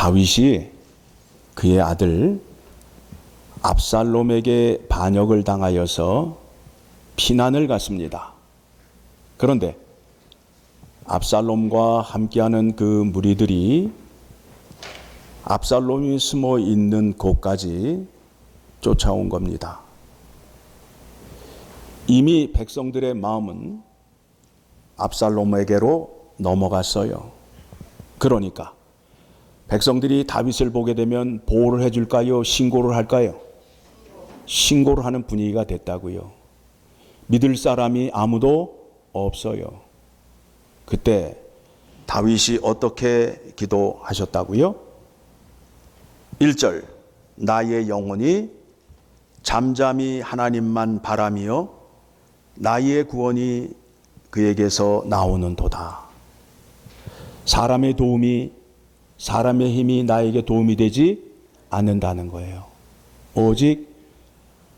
다윗이 그의 아들 압살롬에게 반역을 당하여서 피난을 갔습니다. 그런데 압살롬과 함께하는 그 무리들이 압살롬이 숨어 있는 곳까지 쫓아온 겁니다. 이미 백성들의 마음은 압살롬에게로 넘어갔어요. 그러니까 백성들이 다윗을 보게 되면 보호를 해줄까요? 신고를 할까요? 신고를 하는 분위기가 됐다고요. 믿을 사람이 아무도 없어요. 그때 다윗이 어떻게 기도하셨다고요? 1절, 나의 영혼이 잠잠히 하나님만 바라며 나의 구원이 그에게서 나오는도다. 사람의 도움이, 사람의 힘이 나에게 도움이 되지 않는다는 거예요. 오직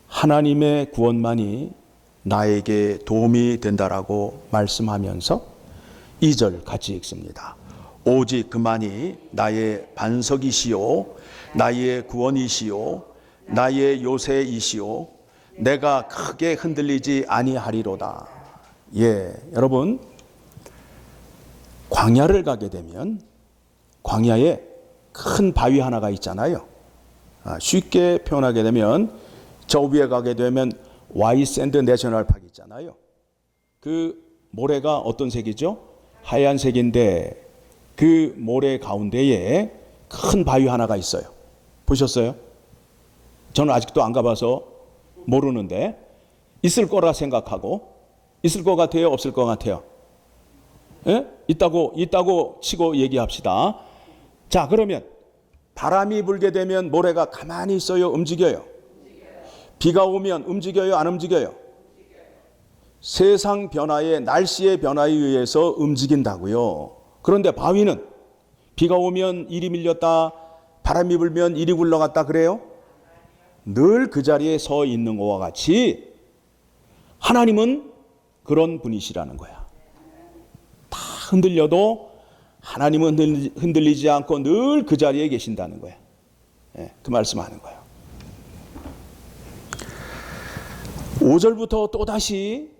하나님의 구원만이 나에게 도움이 된다라고 말씀하면서 2절 같이 읽습니다. 오직 그만이 나의 반석이시요 나의 구원이시요 나의 요새이시요 내가 크게 흔들리지 아니하리로다. 예, 여러분, 광야를 가게 되면 광야에 큰 바위 하나가 있잖아요. 쉽게 표현하게 되면 저 위에 가게 되면 와이샌드 내셔널 파크 있잖아요. 그 모래가 어떤 색이죠? 하얀색인데 그 모래 가운데에 큰 바위 하나가 있어요. 보셨어요? 저는 아직도 안 가봐서 모르는데 있을 거라 생각하고 있을 것 같아요? 없을 것 같아요? 예? 있다고 치고 얘기합시다. 자, 그러면 바람이 불게 되면 모래가 가만히 있어요? 움직여요? 비가 오면 움직여요? 안 움직여요? 세상 변화에, 날씨의 변화에 의해서 움직인다고요. 그런데 바위는 비가 오면 이리 밀렸다, 바람이 불면 이리 굴러갔다 그래요? 늘 그 자리에 서 있는 것과 같이 하나님은 그런 분이시라는 거야. 다 흔들려도 하나님은 흔들리지 않고 늘 그 자리에 계신다는 거야. 예, 그 말씀하는 거예요. 5절부터 또다시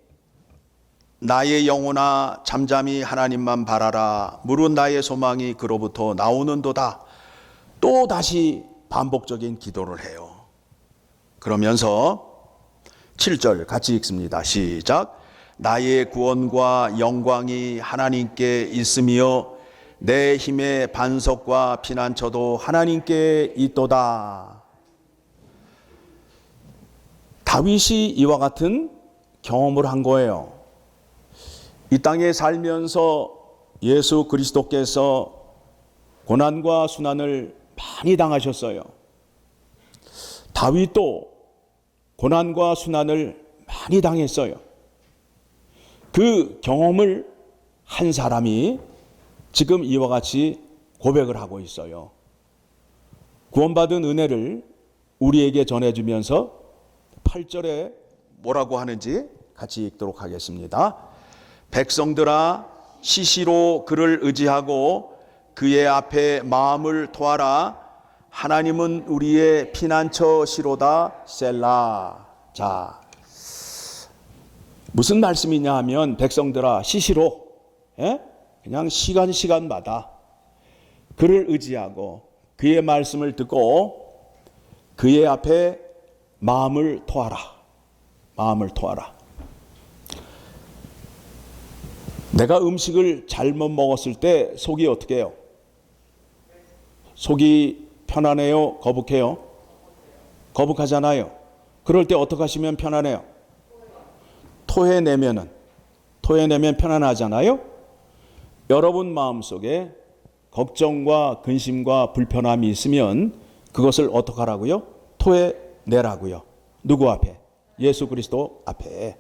나의 영혼아 잠잠히 하나님만 바라라. 무릇 나의 소망이 그로부터 나오는도다. 또다시 반복적인 기도를 해요. 그러면서 7절 같이 읽습니다. 시작. 나의 구원과 영광이 하나님께 있으며 내 힘의 반석과 피난처도 하나님께 있도다. 다윗이 이와 같은 경험을 한 거예요. 이 땅에 살면서 예수 그리스도께서 고난과 순환을 많이 당하셨어요. 다윗도 고난과 순환을 많이 당했어요. 그 경험을 한 사람이 지금 이와 같이 고백을 하고 있어요. 구원받은 은혜를 우리에게 전해주면서 8절에 뭐라고 하는지 같이 읽도록 하겠습니다. 백성들아 시시로 그를 의지하고 그의 앞에 마음을 토하라. 하나님은 우리의 피난처시로다. 셀라. 자, 무슨 말씀이냐 하면 백성들아 시시로, 그냥 시간마다 그를 의지하고 그의 말씀을 듣고 그의 앞에 마음을 토하라. 마음을 토하라. 내가 음식을 잘못 먹었을 때 속이 어떻게 해요? 속이 편안해요? 거북해요? 거북하잖아요. 그럴 때 어떻게 하시면 편안해요? 토해내면 편안하잖아요. 여러분 마음속에 걱정과 근심과 불편함이 있으면 그것을 어떻게 하라고요? 토해내라고요. 누구 앞에? 예수 그리스도 앞에.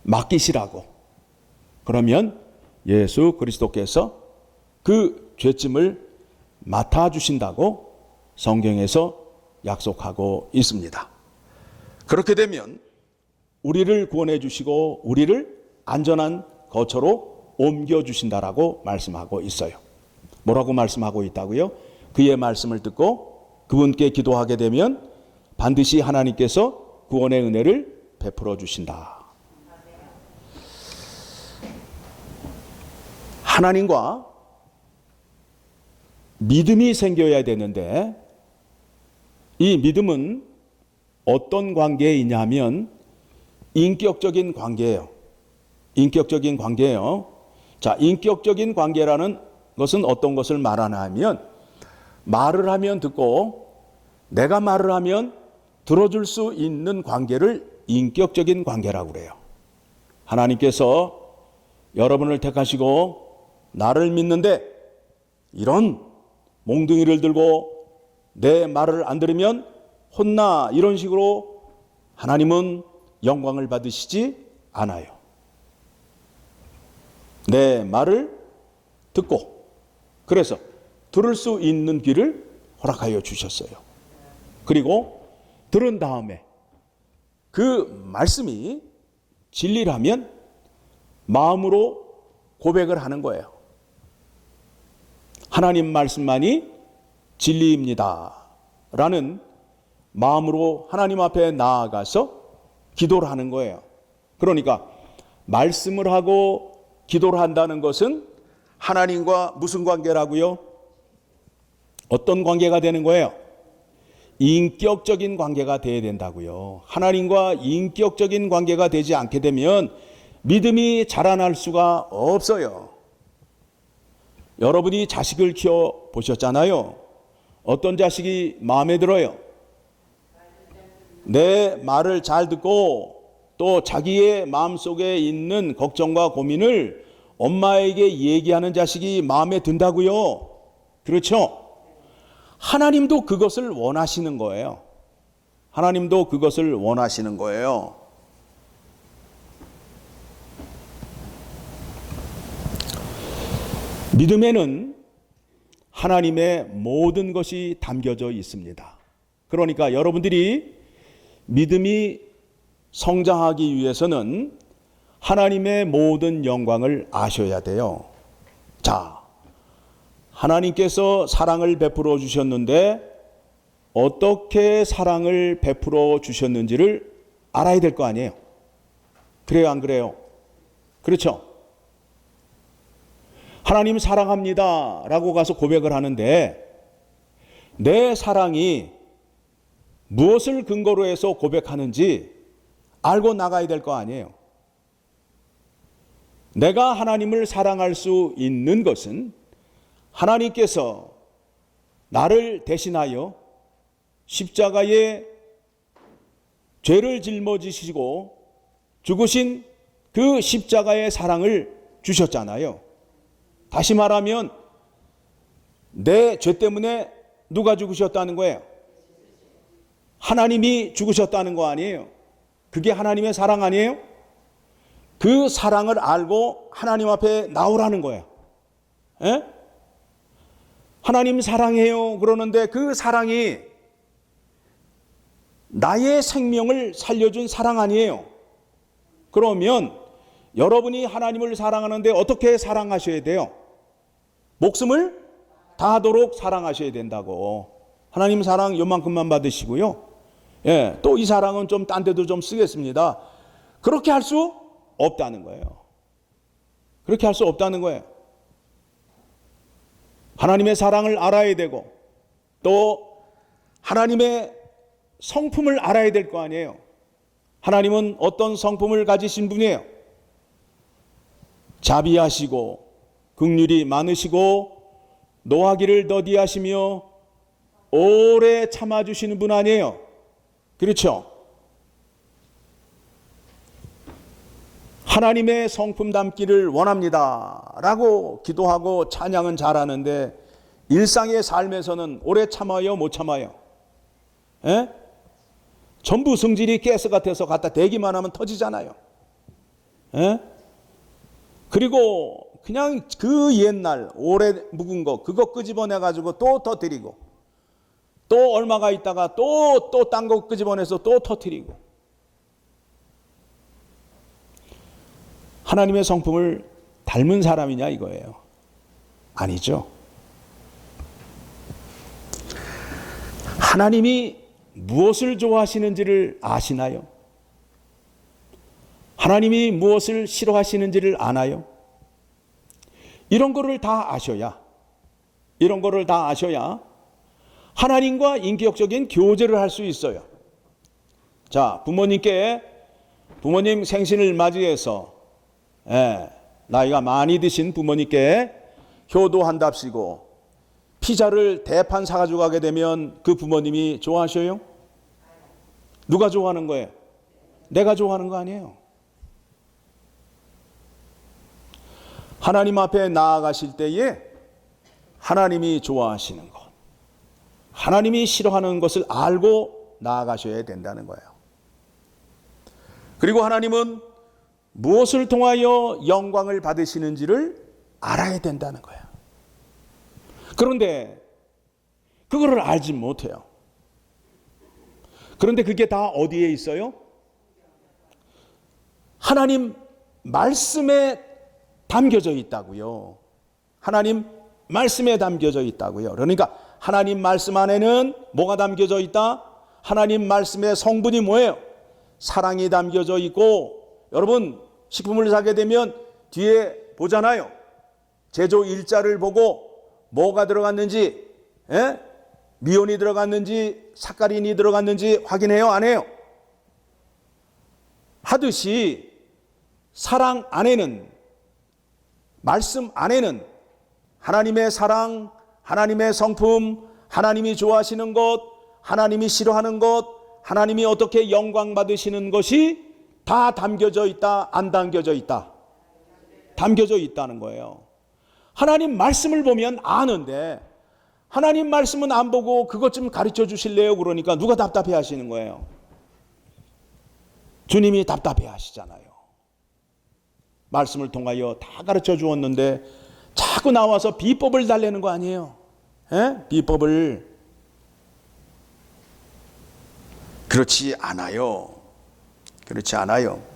맡기시라고. 그러면 예수 그리스도께서 그 죄짐을 맡아주신다고 성경에서 약속하고 있습니다. 그렇게 되면 우리를 구원해 주시고 우리를 안전한 거처로 옮겨주신다라고 말씀하고 있어요. 뭐라고 말씀하고 있다고요? 그의 말씀을 듣고 그분께 기도하게 되면 반드시 하나님께서 구원의 은혜를 베풀어 주신다. 하나님과 믿음이 생겨야 되는데 이 믿음은 어떤 관계에 있냐면 인격적인 관계예요. 인격적인 관계예요. 자, 인격적인 관계라는 것은 어떤 것을 말하나 하면 말을 하면 듣고 내가 말을 하면 들어줄 수 있는 관계를 인격적인 관계라고 그래요. 하나님께서 여러분을 택하시고 나를 믿는데 이런 몽둥이를 들고 내 말을 안 들으면 혼나 이런 식으로 하나님은 영광을 받으시지 않아요. 내 말을 듣고 그래서 들을 수 있는 귀를 허락하여 주셨어요. 그리고 들은 다음에 그 말씀이 진리라면 마음으로 고백을 하는 거예요. 하나님 말씀만이 진리입니다. 라는 마음으로 하나님 앞에 나아가서 기도를 하는 거예요. 그러니까 말씀을 하고 기도를 한다는 것은 하나님과 무슨 관계라고요? 어떤 관계가 되는 거예요? 인격적인 관계가 되어야 된다고요. 하나님과 인격적인 관계가 되지 않게 되면 믿음이 자라날 수가 없어요. 여러분이 자식을 키워 보셨잖아요. 어떤 자식이 마음에 들어요? 내 말을 잘 듣고 또 자기의 마음속에 있는 걱정과 고민을 엄마에게 얘기하는 자식이 마음에 든다고요. 그렇죠? 하나님도 그것을 원하시는 거예요. 하나님도 그것을 원하시는 거예요. 믿음에는 하나님의 모든 것이 담겨져 있습니다. 그러니까 여러분들이 믿음이 성장하기 위해서는 하나님의 모든 영광을 아셔야 돼요. 자, 하나님께서 사랑을 베풀어 주셨는데 어떻게 사랑을 베풀어 주셨는지를 알아야 될 거 아니에요. 그래요, 안 그래요? 그렇죠? 하나님 사랑합니다 라고 가서 고백을 하는데 내 사랑이 무엇을 근거로 해서 고백하는지 알고 나가야 될 거 아니에요. 내가 하나님을 사랑할 수 있는 것은 하나님께서 나를 대신하여 십자가에 죄를 짊어지시고 죽으신 그 십자가의 사랑을 주셨잖아요. 다시 말하면 내 죄 때문에 누가 죽으셨다는 거예요? 하나님이 죽으셨다는 거 아니에요? 그게 하나님의 사랑 아니에요? 그 사랑을 알고 하나님 앞에 나오라는 거예요. 에? 하나님 사랑해요 그러는데 그 사랑이 나의 생명을 살려준 사랑 아니에요? 그러면 여러분이 하나님을 사랑하는데 어떻게 사랑하셔야 돼요? 목숨을 다하도록 사랑하셔야 된다고. 하나님 사랑 요만큼만 받으시고요. 예, 또 이 사랑은 좀 딴 데도 좀 쓰겠습니다. 그렇게 할 수 없다는 거예요. 그렇게 할 수 없다는 거예요. 하나님의 사랑을 알아야 되고 또 하나님의 성품을 알아야 될 거 아니에요. 하나님은 어떤 성품을 가지신 분이에요? 자비하시고 긍휼이 많으시고 노하기를 더디하시며 오래 참아주시는 분 아니에요? 그렇죠? 하나님의 성품 담기를 원합니다 라고 기도하고 찬양은 잘하는데 일상의 삶에서는 오래 참아요 못 참아요? 에? 전부 성질이 가스 같아서 갖다 대기만 하면 터지잖아요. 에? 그리고 그냥 그 옛날 오래 묵은 거 그거 끄집어내 가지고 또 터뜨리고 또 얼마가 있다가 또 딴 거 끄집어내서 또 터뜨리고 하나님의 성품을 닮은 사람이냐 이거예요. 아니죠. 하나님이 무엇을 좋아하시는지를 아시나요? 하나님이 무엇을 싫어하시는지를 아나요? 이런 거를 다 아셔야 하나님과 인격적인 교제를 할 수 있어요. 자, 부모님 생신을 맞이해서 나이가 많이 드신 부모님께 효도한답시고 피자를 대판 사가지고 가게 되면 그 부모님이 좋아하셔요? 누가 좋아하는 거예요? 내가 좋아하는 거 아니에요. 하나님 앞에 나아가실 때에 하나님이 좋아하시는 것, 하나님이 싫어하는 것을 알고 나아가셔야 된다는 거예요. 그리고 하나님은 무엇을 통하여 영광을 받으시는지를 알아야 된다는 거예요. 그런데 그거를 알지 못해요. 그런데 그게 다 어디에 있어요? 하나님 말씀에 담겨져 있다고요. 하나님 말씀에 담겨져 있다고요. 그러니까 하나님 말씀 안에는 뭐가 담겨져 있다? 하나님 말씀의 성분이 뭐예요? 사랑이 담겨져 있고, 여러분 식품을 사게 되면 뒤에 보잖아요. 제조 일자를 보고 뭐가 들어갔는지, 미온이 들어갔는지 사카린이 들어갔는지 확인해요, 안 해요? 하듯이 사랑 안에는, 말씀 안에는 하나님의 사랑, 하나님의 성품, 하나님이 좋아하시는 것, 하나님이 싫어하는 것, 하나님이 어떻게 영광 받으시는 것이 다 담겨져 있다, 안 담겨져 있다? 담겨져 있다는 거예요. 하나님 말씀을 보면 아는데 하나님 말씀은 안 보고 그것 좀 가르쳐 주실래요? 그러니까 누가 답답해 하시는 거예요? 주님이 답답해 하시잖아요. 말씀을 통하여 다 가르쳐 주었는데 자꾸 나와서 비법을 달래는 거 아니에요? 비법을. 그렇지 않아요. 그렇지 않아요.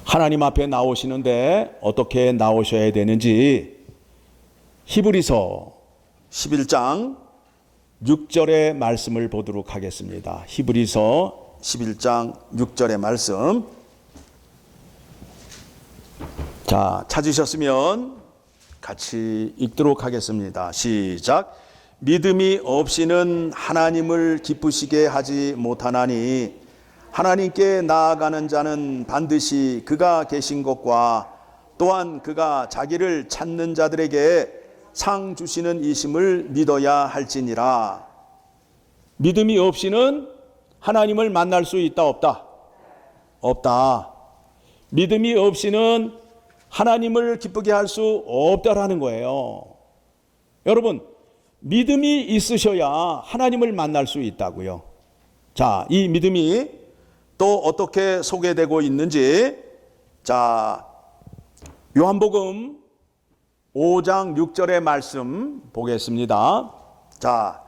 하나님 앞에 나오시는데 어떻게 나오셔야 되는지 히브리서 11장 6절의 말씀을 보도록 하겠습니다. 히브리서 11장 6절의 말씀. 자, 찾으셨으면 같이 읽도록 하겠습니다. 시작. 믿음이 없이는 하나님을 기쁘시게 하지 못하나니 하나님께 나아가는 자는 반드시 그가 계신 것과 또한 그가 자기를 찾는 자들에게 상 주시는 이심을 믿어야 할지니라. 믿음이 없이는 하나님을 만날 수 있다, 없다? 없다. 믿음이 없이는 하나님을 기쁘게 할 수 없다라는 거예요. 여러분, 믿음이 있으셔야 하나님을 만날 수 있다고요. 자, 이 믿음이 또 어떻게 소개되고 있는지, 자, 요한복음 5장 6절의 말씀 보겠습니다. 자,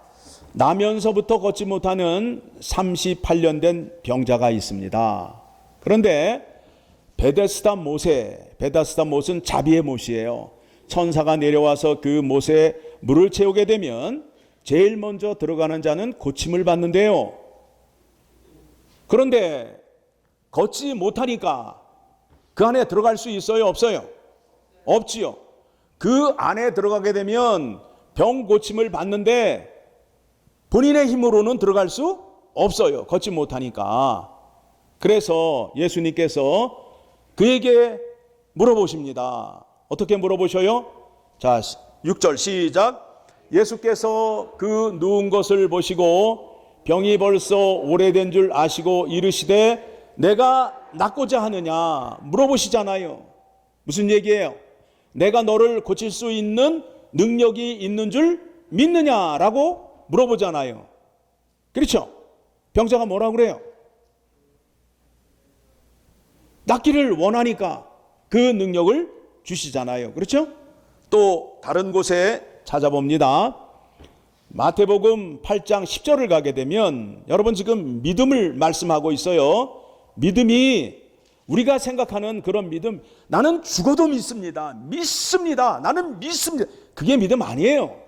나면서부터 걷지 못하는 38년 된 병자가 있습니다. 그런데 베데스다 못은 자비의 못이에요. 천사가 내려와서 그 못에 물을 채우게 되면 제일 먼저 들어가는 자는 고침을 받는데요. 그런데 걷지 못하니까 그 안에 들어갈 수 있어요, 없어요? 없지요. 그 안에 들어가게 되면 병 고침을 받는데 본인의 힘으로는 들어갈 수 없어요. 걷지 못하니까. 그래서 예수님께서 그에게 물어보십니다. 어떻게 물어보셔요? 자, 6절 시작. 예수께서 그 누운 것을 보시고 병이 벌써 오래된 줄 아시고 이르시되 내가 낫고자 하느냐 물어보시잖아요. 무슨 얘기예요? 내가 너를 고칠 수 있는 능력이 있는 줄 믿느냐라고 물어보잖아요. 그렇죠? 병자가 뭐라고 그래요? 낫기를 원하니까 그 능력을 주시잖아요. 그렇죠? 또 다른 곳에 찾아봅니다. 마태복음 8장 10절을 가게 되면 여러분 지금 믿음을 말씀하고 있어요. 믿음이 우리가 생각하는 그런 믿음, 나는 죽어도 믿습니다. 나는 믿습니다. 그게 믿음 아니에요.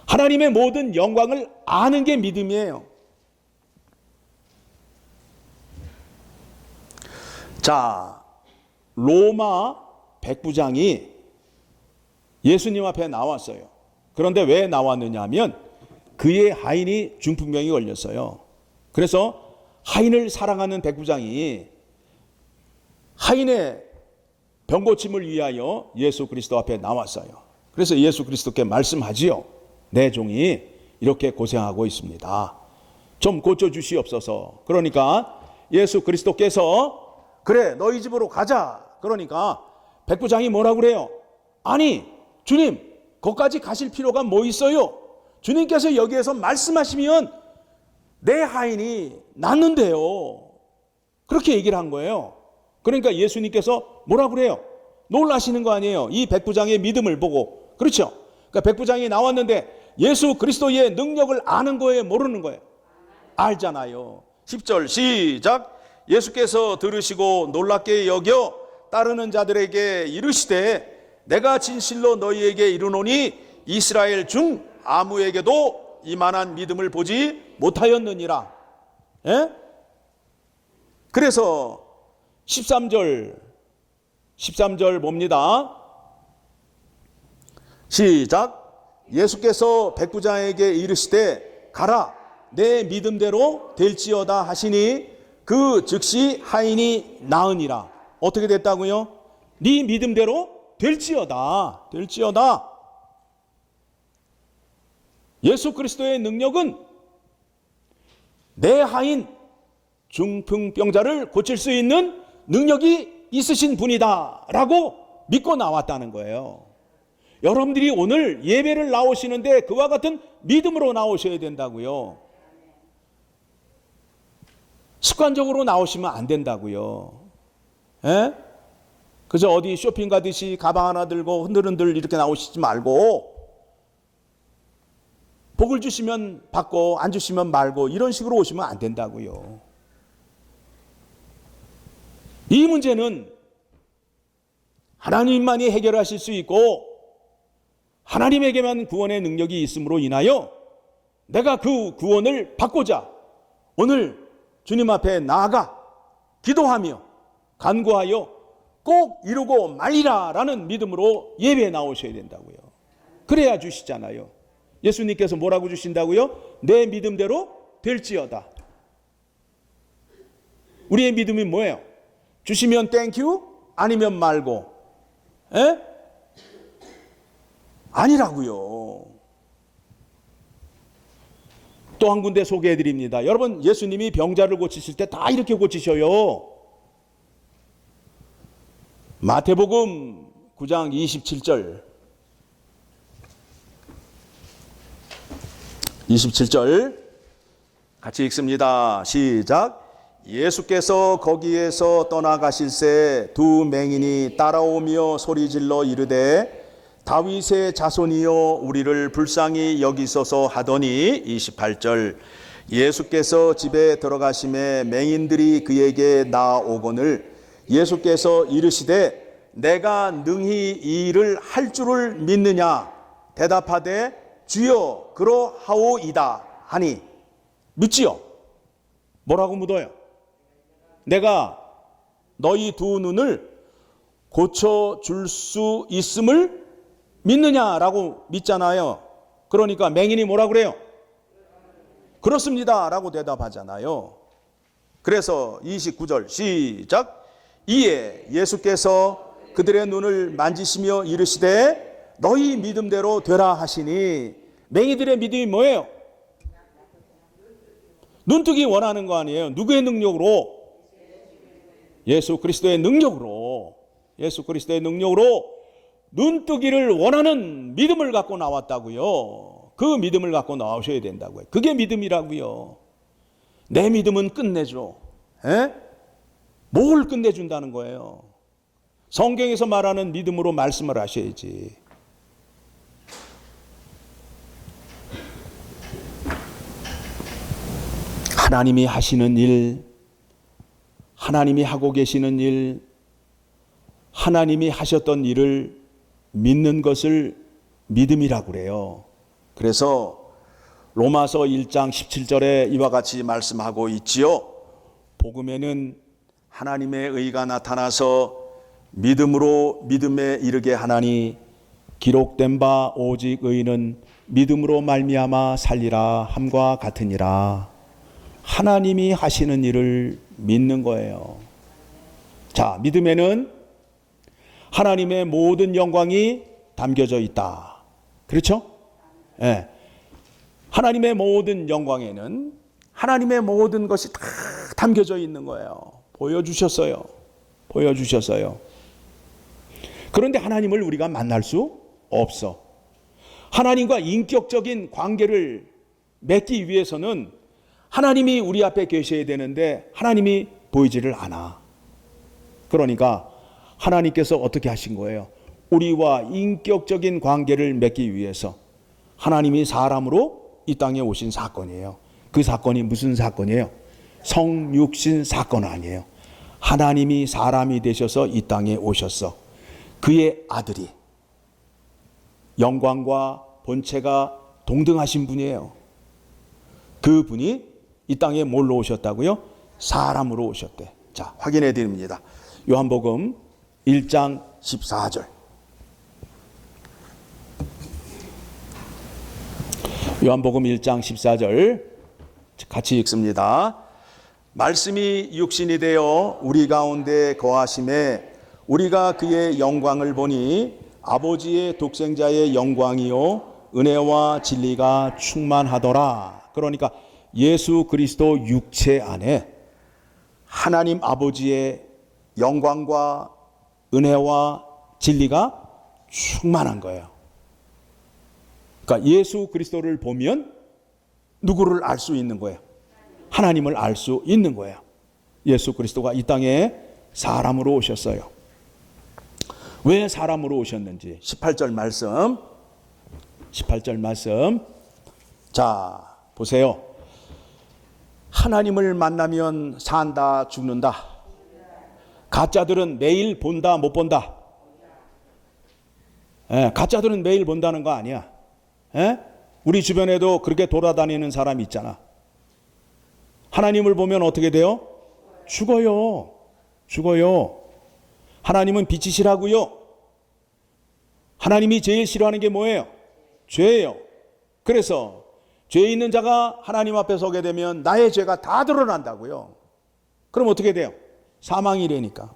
하나님의 모든 영광을 아는 게 믿음이에요. 자, 로마 백부장이 예수님 앞에 나왔어요. 그런데 왜 나왔느냐 하면 그의 하인이 중풍병이 걸렸어요. 그래서 하인을 사랑하는 백부장이 하인의 병고침을 위하여 예수 그리스도 앞에 나왔어요. 그래서 예수 그리스도께 말씀하지요. 내 종이 이렇게 고생하고 있습니다. 좀 고쳐주시옵소서. 그러니까 예수 그리스도께서 그래 너희 집으로 가자. 그러니까 백부장이 뭐라고 그래요? 아니 주님 거기까지 가실 필요가 뭐 있어요? 주님께서 여기에서 말씀하시면 내 하인이 낫는데요. 그렇게 얘기를 한 거예요. 그러니까 예수님께서 뭐라고 그래요? 놀라시는 거 아니에요. 이 백부장의 믿음을 보고. 그렇죠? 그러니까 백부장이 나왔는데 예수 그리스도의 능력을 아는 거예요? 모르는 거예요? 알잖아요. 10절 시작. 예수께서 들으시고 놀랍게 여겨 따르는 자들에게 이르시되 내가 진실로 너희에게 이르노니 이스라엘 중 아무에게도 이만한 믿음을 보지 못하였느니라. 예? 그래서 13절 봅니다. 시작. 예수께서 백부장에게 이르시되 가라 내 믿음대로 될지어다 하시니 그 즉시 하인이 나으니라. 어떻게 됐다고요? 네 믿음대로 될지어다. 예수 그리스도의 능력은 내 하인 중풍병자를 고칠 수 있는 능력이 있으신 분이다 라고 믿고 나왔다는 거예요. 여러분들이 오늘 예배를 나오시는데 그와 같은 믿음으로 나오셔야 된다고요. 습관적으로 나오시면 안 된다고요. 에? 그저 어디 쇼핑 가듯이 가방 하나 들고 흔들흔들 이렇게 나오시지 말고 복을 주시면 받고 안 주시면 말고 이런 식으로 오시면 안 된다고요. 이 문제는 하나님만이 해결하실 수 있고 하나님에게만 구원의 능력이 있음으로 인하여 내가 그 구원을 받고자 오늘 주님 앞에 나아가 기도하며 간구하여 꼭 이루고 말리라 라는 믿음으로 예배에 나오셔야 된다고요. 그래야 주시잖아요. 예수님께서 뭐라고 주신다고요? 내 믿음대로 될지어다. 우리의 믿음이 뭐예요? 주시면 땡큐 아니면 말고. 에? 아니라고요. 또 한 군데 소개해 드립니다. 여러분 예수님이 병자를 고치실 때 다 이렇게 고치셔요. 마태복음 9장 27절 같이 읽습니다. 시작. 예수께서 거기에서 떠나가실새 두 맹인이 따라오며 소리질러 이르되 다윗의 자손이여 우리를 불쌍히 여기소서 하더니 28절 예수께서 집에 들어가심에 맹인들이 그에게 나아오거늘 예수께서 이르시되 내가 능히 이 일을 할 줄을 믿느냐 대답하되 주여 그러하오이다 하니 믿지요? 뭐라고 묻어요? 내가 너희 두 눈을 고쳐줄 수 있음을 믿느냐라고 믿잖아요. 그러니까 맹인이 뭐라고 그래요? 그렇습니다 라고 대답하잖아요. 그래서 29절 시작. 이에 예수께서 그들의 눈을 만지시며 이르시되 너희 믿음대로 되라 하시니 맹인들의 믿음이 뭐예요? 눈뜨기 원하는 거 아니에요. 누구의 능력으로? 예수 그리스도의 능력으로. 예수 그리스도의 능력으로 눈뜨기를 원하는 믿음을 갖고 나왔다고요. 그 믿음을 갖고 나오셔야 된다고요. 그게 믿음이라고요. 내 믿음은 끝내줘. 에? 뭘 끝내준다는 거예요? 성경에서 말하는 믿음으로 말씀을 하셔야지. 하나님이 하시는 일, 하나님이 하고 계시는 일, 하나님이 하셨던 일을 믿는 것을 믿음이라고 그래요. 그래서 로마서 1장 17절에 이와 같이 말씀하고 있지요. 복음에는 하나님의 의가 나타나서 믿음으로 믿음에 이르게 하나니 기록된 바 오직 의인은 믿음으로 말미암아 살리라 함과 같으니라. 하나님이 하시는 일을 믿는 거예요. 자, 믿음에는 하나님의 모든 영광이 담겨져 있다. 그렇죠? 예. 하나님의 모든 영광에는 하나님의 모든 것이 다 담겨져 있는 거예요. 보여주셨어요. 보여주셨어요. 그런데 하나님을 우리가 만날 수 없어. 하나님과 인격적인 관계를 맺기 위해서는 하나님이 우리 앞에 계셔야 되는데 하나님이 보이지를 않아. 그러니까 하나님께서 어떻게 하신 거예요? 우리와 인격적인 관계를 맺기 위해서 하나님이 사람으로 이 땅에 오신 사건이에요. 그 사건이 무슨 사건이에요? 성육신 사건 아니에요. 하나님이 사람이 되셔서 이 땅에 오셨어. 그의 아들이 영광과 본체가 동등하신 분이에요. 그 분이 이 땅에 뭘로 오셨다고요? 사람으로 오셨대. 자, 확인해 드립니다. 요한복음 1장 14절. 요한복음 1장 14절 같이 읽습니다. 말씀이 육신이 되어 우리 가운데 거하심에 우리가 그의 영광을 보니 아버지의 독생자의 영광이요 은혜와 진리가 충만하더라. 그러니까 예수 그리스도 육체 안에 하나님 아버지의 영광과 은혜와 진리가 충만한 거예요. 그러니까 예수 그리스도를 보면 누구를 알 수 있는 거예요? 하나님을 알 수 있는 거예요. 예수 그리스도가 이 땅에 사람으로 오셨어요. 왜 사람으로 오셨는지 18절 말씀. 18절 말씀. 자, 보세요. 하나님을 만나면 산다, 죽는다. 가짜들은 매일 본다, 못 본다. 가짜들은 매일 본다는 거 아니야. 우리 주변에도 그렇게 돌아다니는 사람이 있잖아. 하나님을 보면 어떻게 돼요? 죽어요. 죽어요. 하나님은 빛이시라고요. 하나님이 제일 싫어하는 게 뭐예요? 죄예요. 그래서 죄 있는 자가 하나님 앞에 서게 되면 나의 죄가 다 드러난다고요. 그럼 어떻게 돼요? 사망이래니까.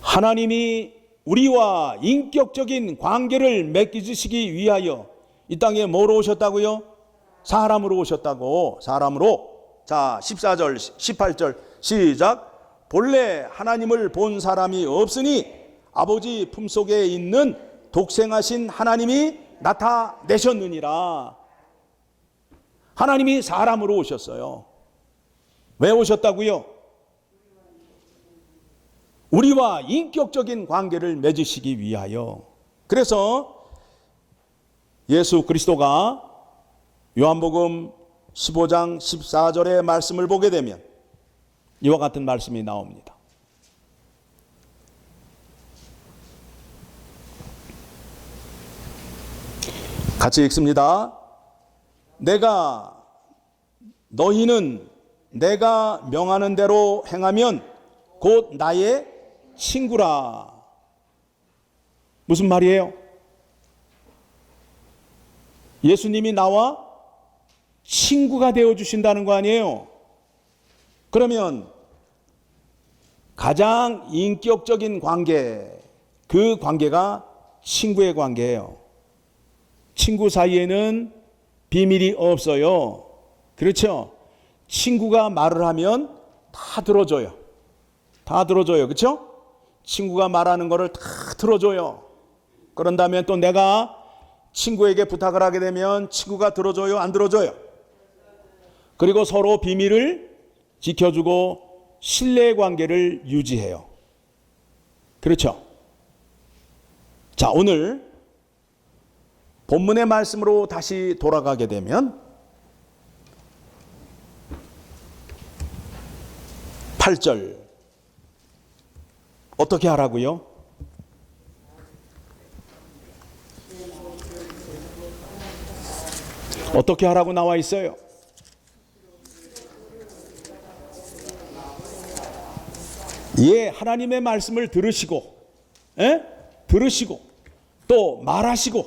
하나님이 우리와 인격적인 관계를 맺으시기 위하여 이 땅에 뭐로 오셨다고요? 사람으로 오셨다고. 사람으로. 자, 14절 18절 시작. 본래 하나님을 본 사람이 없으니 아버지 품속에 있는 독생하신 하나님이 나타내셨느니라. 하나님이 사람으로 오셨어요. 왜 오셨다고요? 우리와 인격적인 관계를 맺으시기 위하여. 그래서 예수 그리스도가 요한복음 15장 14절의 말씀을 보게 되면 이와 같은 말씀이 나옵니다. 같이 읽습니다. 너희는 내가 명하는 대로 행하면 곧 나의 친구라. 무슨 말이에요? 예수님이 나와 친구가 되어 주신다는 거 아니에요? 그러면 가장 인격적인 관계, 그 관계가 친구의 관계예요. 친구 사이에는 비밀이 없어요. 그렇죠? 친구가 말을 하면 다 들어줘요. 다 들어줘요. 그렇죠? 친구가 말하는 거를 다 들어줘요. 그런 다음에 또 내가 친구에게 부탁을 하게 되면 친구가 들어줘요? 안 들어줘요? 그리고 서로 비밀을 지켜주고 신뢰관계를 유지해요. 그렇죠? 자, 오늘 본문의 말씀으로 다시 돌아가게 되면 8절 어떻게 하라고요? 어떻게 하라고 나와 있어요? 예, 하나님의 말씀을 들으시고, 들으시고, 또 말하시고,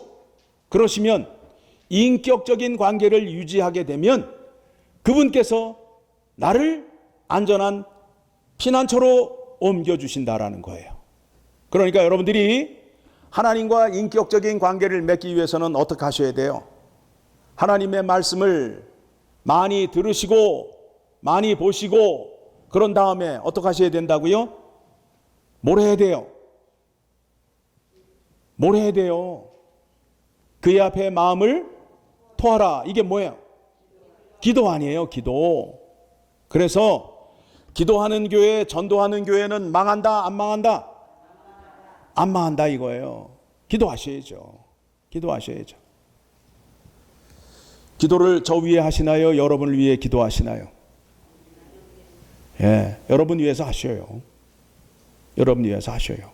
그러시면 인격적인 관계를 유지하게 되면 그분께서 나를 안전한 피난처로 옮겨주신다라는 거예요. 그러니까 여러분들이 하나님과 인격적인 관계를 맺기 위해서는 어떻게 하셔야 돼요? 하나님의 말씀을 많이 들으시고 많이 보시고 그런 다음에 어떻게 하셔야 된다고요? 뭘 해야 돼요? 뭘 해야 돼요? 그의 앞에 마음을 토하라. 이게 뭐예요? 기도 아니에요, 기도. 그래서 기도하는 교회, 전도하는 교회는 망한다, 안 망한다? 안 망한다 이거예요. 기도하셔야죠. 기도하셔야죠. 기도를 저 위에 하시나요? 여러분을 위해 기도하시나요? 예, 여러분 위해서 하셔요. 여러분 위해서 하셔요.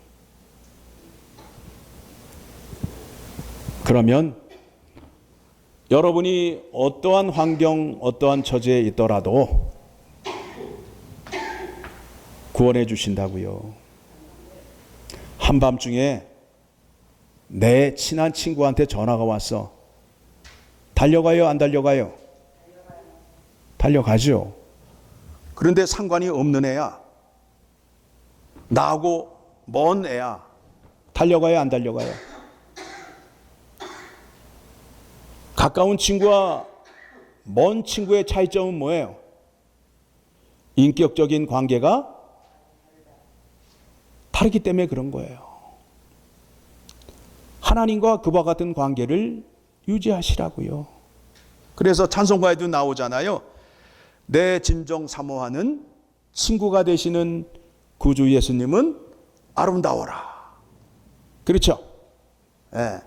그러면 여러분이 어떠한 환경, 어떠한 처지에 있더라도 구원해 주신다고요. 한밤중에 내 친한 친구한테 전화가 왔어. 달려가요, 안 달려가요? 달려가죠. 그런데 상관이 없는 애야. 나하고 먼 애야. 달려가요, 안 달려가요? 가까운 친구와 먼 친구의 차이점은 뭐예요? 인격적인 관계가 다르기 때문에 그런 거예요. 하나님과 그와 같은 관계를 유지하시라고요. 그래서 찬송가에도 나오잖아요. 내 진정 사모하는 친구가 되시는 구주 예수님은 아름다워라. 그렇죠? 네.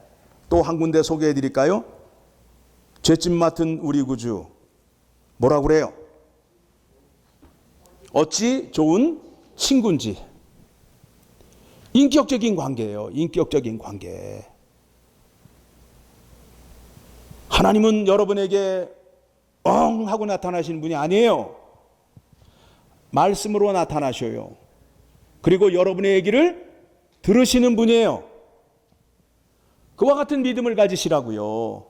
또 한 군데 소개해 드릴까요? 죄짐 맡은 우리 구주 뭐라고 그래요? 어찌 좋은 친구인지. 인격적인 관계예요. 인격적인 관계. 하나님은 여러분에게 엉 하고 나타나시는 분이 아니에요. 말씀으로 나타나셔요. 그리고 여러분의 얘기를 들으시는 분이에요. 그와 같은 믿음을 가지시라고요.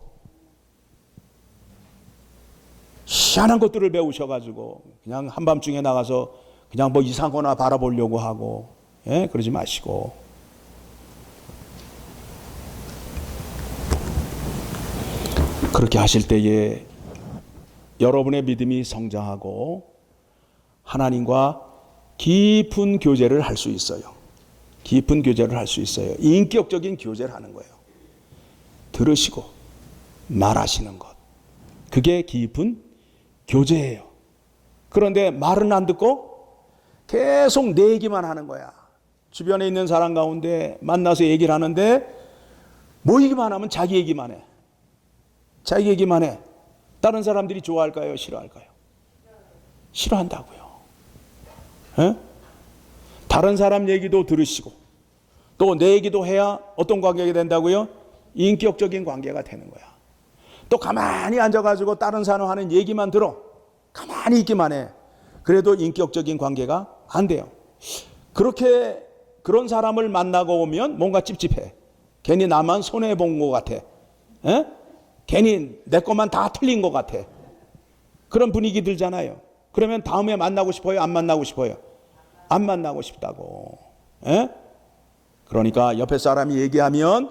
희한한 것들을 배우셔가지고 그냥 한밤중에 나가서 그냥 뭐 이상하거나 바라보려고 하고, 예? 그러지 마시고. 그렇게 하실 때에 여러분의 믿음이 성장하고 하나님과 깊은 교제를 할 수 있어요. 깊은 교제를 할 수 있어요. 인격적인 교제를 하는 거예요. 들으시고 말하시는 것. 그게 깊은 교제예요. 그런데 말은 안 듣고 계속 내 얘기만 하는 거야. 주변에 있는 사람 가운데 만나서 얘기를 하는데 뭐 얘기만 하면 자기 얘기만 해. 자기 얘기만 해. 다른 사람들이 좋아할까요? 싫어할까요? 싫어한다고요. 에? 다른 사람 얘기도 들으시고 또 내 얘기도 해야 어떤 관계가 된다고요? 인격적인 관계가 되는 거야. 또 가만히 앉아가지고 다른 사람 하는 얘기만 들어. 가만히 있기만 해. 그래도 인격적인 관계가 안 돼요. 그렇게 그런 사람을 만나고 오면 뭔가 찝찝해. 괜히 나만 손해본 것 같아. 에? 괜히 내 것만 다 틀린 것 같아. 그런 분위기 들잖아요. 그러면 다음에 만나고 싶어요? 안 만나고 싶어요? 안 만나고 싶다고. 에? 그러니까 옆에 사람이 얘기하면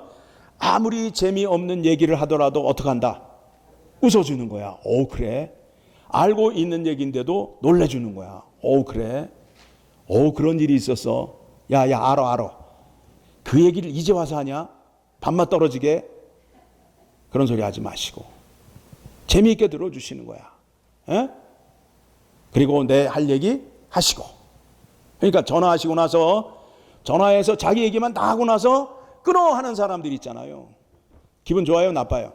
아무리 재미없는 얘기를 하더라도 어떡한다? 웃어주는 거야. 오, 그래? 알고 있는 얘기인데도 놀래주는 거야. 오, 그래? 오, 그런 일이 있었어. 야, 알아. 그 얘기를 이제 와서 하냐? 밥맛 떨어지게? 그런 소리 하지 마시고 재미있게 들어주시는 거야. 에? 그리고 내 할 얘기 하시고. 그러니까 전화하시고 나서 전화해서 자기 얘기만 다 하고 나서 끊어 하는 사람들 있잖아요. 기분 좋아요? 나빠요?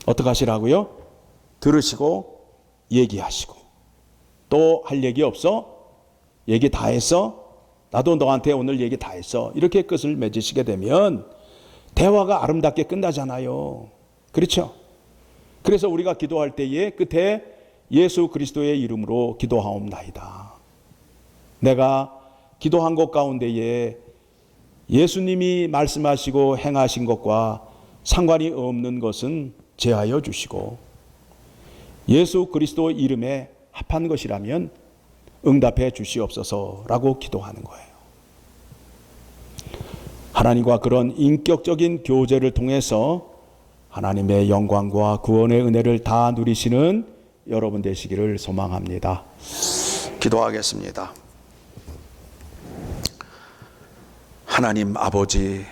어떻게 하시라고요? 들으시고 얘기하시고. 또 할 얘기 없어? 얘기 다 했어? 나도 너한테 오늘 얘기 다 했어. 이렇게 끝을 맺으시게 되면 대화가 아름답게 끝나잖아요. 그렇죠? 그래서 우리가 기도할 때에 끝에 예수 그리스도의 이름으로 기도하옵나이다. 내가 기도한 것 가운데에 예수님이 말씀하시고 행하신 것과 상관이 없는 것은 제하여 주시고 예수 그리스도 이름에 합한 것이라면 응답해 주시옵소서라고 기도하는 거예요. 하나님과 그런 인격적인 교제를 통해서 하나님의 영광과 구원의 은혜를 다 누리시는 여러분 되시기를 소망합니다. 기도하겠습니다. 하나님 아버지,